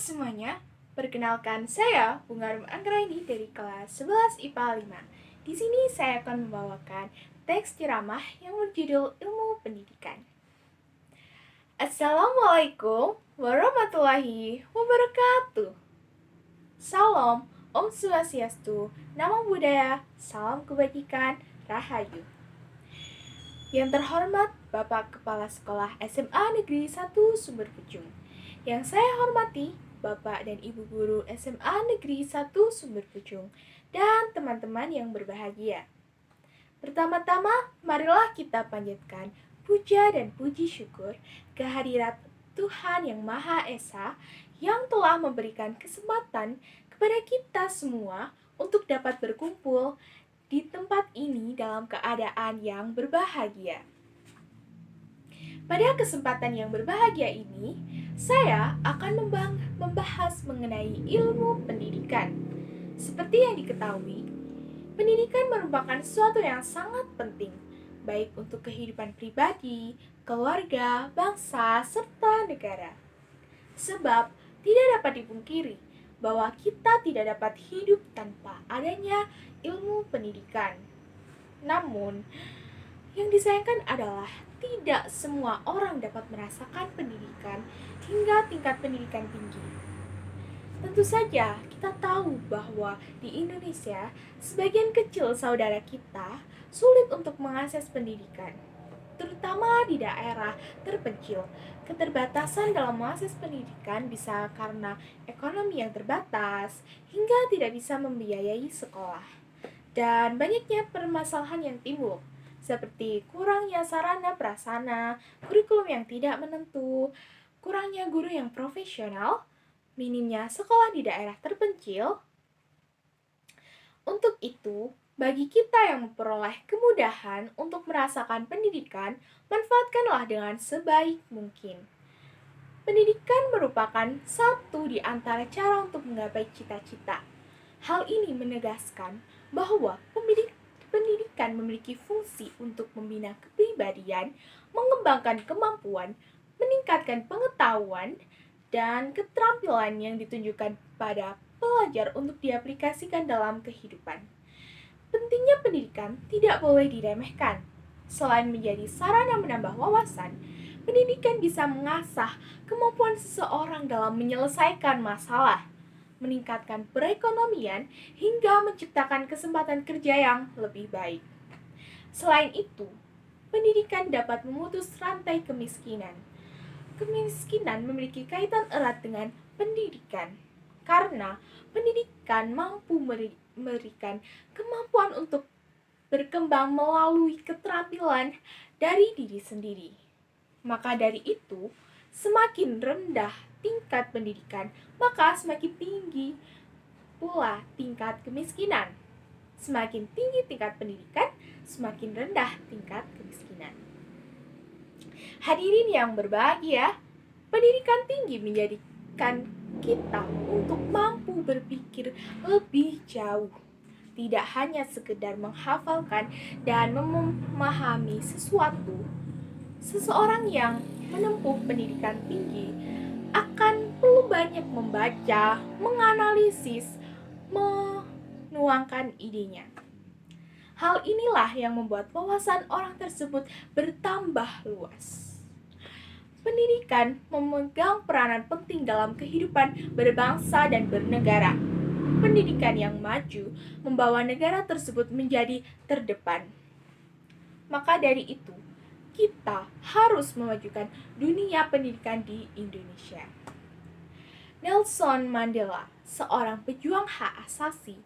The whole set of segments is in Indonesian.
semuanya, perkenalkan saya Bunga Rum Anggraini dari kelas 11 IPA 5. Di sini saya akan membawakan teks ceramah yang berjudul Ilmu Pendidikan. Assalamualaikum warahmatullahi wabarakatuh. Salam, Om Swastiastu, Namo Buddhaya, Salam Kebajikan, Rahayu. Yang terhormat Bapak Kepala Sekolah SMA Negeri 1 Sumber Pucung. Yang saya hormati Bapak dan Ibu Guru SMA Negeri 1 Sumber Pucung dan teman-teman yang berbahagia. Pertama-tama, marilah kita panjatkan puja dan puji syukur kehadirat Tuhan Yang Maha Esa yang telah memberikan kesempatan kepada kita semua untuk dapat berkumpul di tempat ini dalam keadaan yang berbahagia. Pada kesempatan yang berbahagia ini, saya akan membahas mengenai ilmu pendidikan. Seperti yang diketahui, pendidikan merupakan sesuatu yang sangat penting, baik untuk kehidupan pribadi, keluarga, bangsa, serta negara. Sebab tidak dapat dipungkiri bahwa kita tidak dapat hidup tanpa adanya ilmu pendidikan. Namun, yang disayangkan adalah tidak semua orang dapat merasakan pendidikan hingga tingkat pendidikan tinggi. Tentu saja kita tahu bahwa di Indonesia, sebagian kecil saudara kita sulit untuk mengakses pendidikan, terutama di daerah terpencil. Keterbatasan dalam mengakses pendidikan bisa karena ekonomi yang terbatas hingga tidak bisa membiayai sekolah. Dan banyaknya permasalahan yang timbul, seperti kurangnya sarana prasarana, kurikulum yang tidak menentu, kurangnya guru yang profesional, minimnya sekolah di daerah terpencil. Untuk itu, bagi kita yang memperoleh kemudahan untuk merasakan pendidikan, manfaatkanlah dengan sebaik mungkin. Pendidikan merupakan satu di antara cara untuk menggapai cita-cita. Hal ini menegaskan bahwa pendidikan memiliki fungsi untuk membina kepribadian, mengembangkan kemampuan, meningkatkan pengetahuan, dan keterampilan yang ditunjukkan pada pelajar untuk diaplikasikan dalam kehidupan. Pentingnya pendidikan tidak boleh diremehkan. Selain menjadi sarana menambah wawasan, pendidikan bisa mengasah kemampuan seseorang dalam menyelesaikan masalah, meningkatkan perekonomian, hingga menciptakan kesempatan kerja yang lebih baik. Selain itu, pendidikan dapat memutus rantai kemiskinan. Kemiskinan memiliki kaitan erat dengan pendidikan, karena pendidikan mampu memberikan kemampuan untuk berkembang melalui keterampilan dari diri sendiri. Maka dari itu, semakin rendah tingkat pendidikan, maka semakin tinggi pula tingkat kemiskinan. Semakin tinggi tingkat pendidikan, semakin rendah tingkat kemiskinan. Hadirin yang berbahagia, pendidikan tinggi menjadikan kita untuk mampu berpikir lebih jauh. Tidak hanya sekedar menghafalkan dan memahami sesuatu. Seseorang yang menempuh pendidikan tinggi akan perlu banyak membaca, menganalisis, menuangkan idenya. Hal inilah yang membuat wawasan orang tersebut bertambah luas. Pendidikan memegang peranan penting dalam kehidupan berbangsa dan bernegara. Pendidikan yang maju membawa negara tersebut menjadi terdepan. Maka dari itu, kita harus memajukan dunia pendidikan di Indonesia. Nelson Mandela, seorang pejuang hak asasi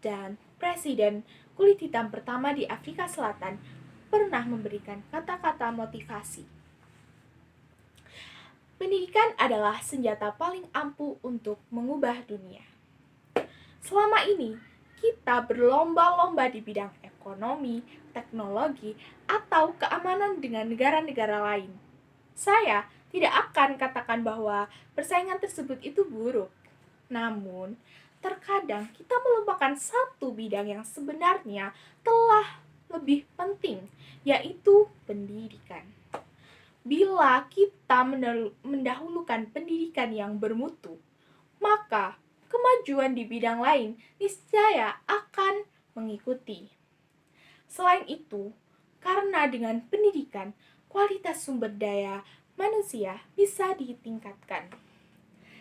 dan presiden kulit hitam pertama di Afrika Selatan, pernah memberikan kata-kata motivasi. Pendidikan adalah senjata paling ampuh untuk mengubah dunia. Selama ini, kita berlomba-lomba di bidang ekonomi, teknologi, atau keamanan dengan negara-negara lain. Saya tidak akan katakan bahwa persaingan tersebut itu buruk. Namun, terkadang kita melupakan satu bidang yang sebenarnya telah lebih penting, yaitu pendidikan. Bila kita mendahulukan pendidikan yang bermutu, maka kemajuan di bidang lain niscaya akan mengikuti. Selain itu, karena dengan pendidikan, kualitas sumber daya manusia bisa ditingkatkan.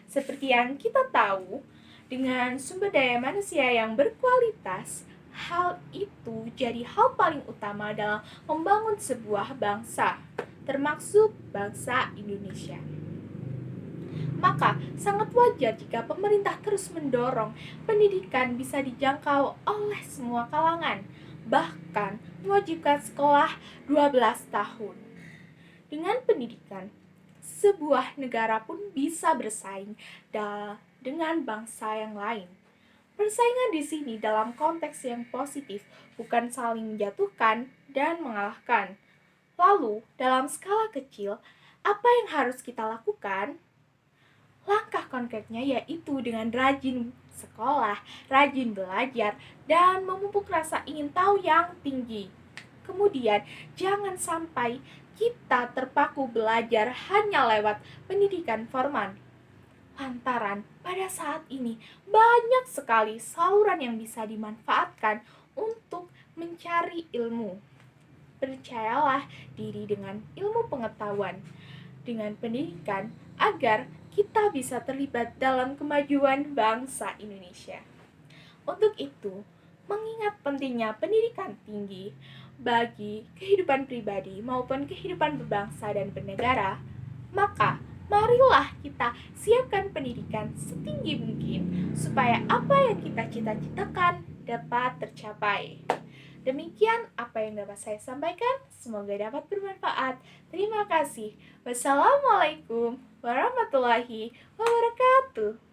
Seperti yang kita tahu, dengan sumber daya manusia yang berkualitas, hal itu jadi hal paling utama dalam membangun sebuah bangsa, termasuk bangsa Indonesia. Maka, sangat wajar jika pemerintah terus mendorong pendidikan bisa dijangkau oleh semua kalangan, bahkan mewajibkan sekolah 12 tahun. Dengan pendidikan, sebuah negara pun bisa bersaing dengan bangsa yang lain. Persaingan di sini dalam konteks yang positif, bukan saling menjatuhkan dan mengalahkan. Lalu, dalam skala kecil, apa yang harus kita lakukan? Langkah konkretnya yaitu dengan rajin sekolah, rajin belajar, dan memupuk rasa ingin tahu yang tinggi. Kemudian, jangan sampai kita terpaku belajar hanya lewat pendidikan formal. Lantaran pada saat ini banyak sekali saluran yang bisa dimanfaatkan untuk mencari ilmu. Percayalah diri dengan ilmu pengetahuan, dengan pendidikan agar kita bisa terlibat dalam kemajuan bangsa Indonesia. Untuk itu, mengingat pentingnya pendidikan tinggi bagi kehidupan pribadi maupun kehidupan berbangsa dan bernegara, maka marilah kita siapkan pendidikan setinggi mungkin supaya apa yang kita cita-citakan dapat tercapai. Demikian apa yang dapat saya sampaikan, semoga dapat bermanfaat. Terima kasih. Wassalamualaikum warahmatullahi wabarakatuh.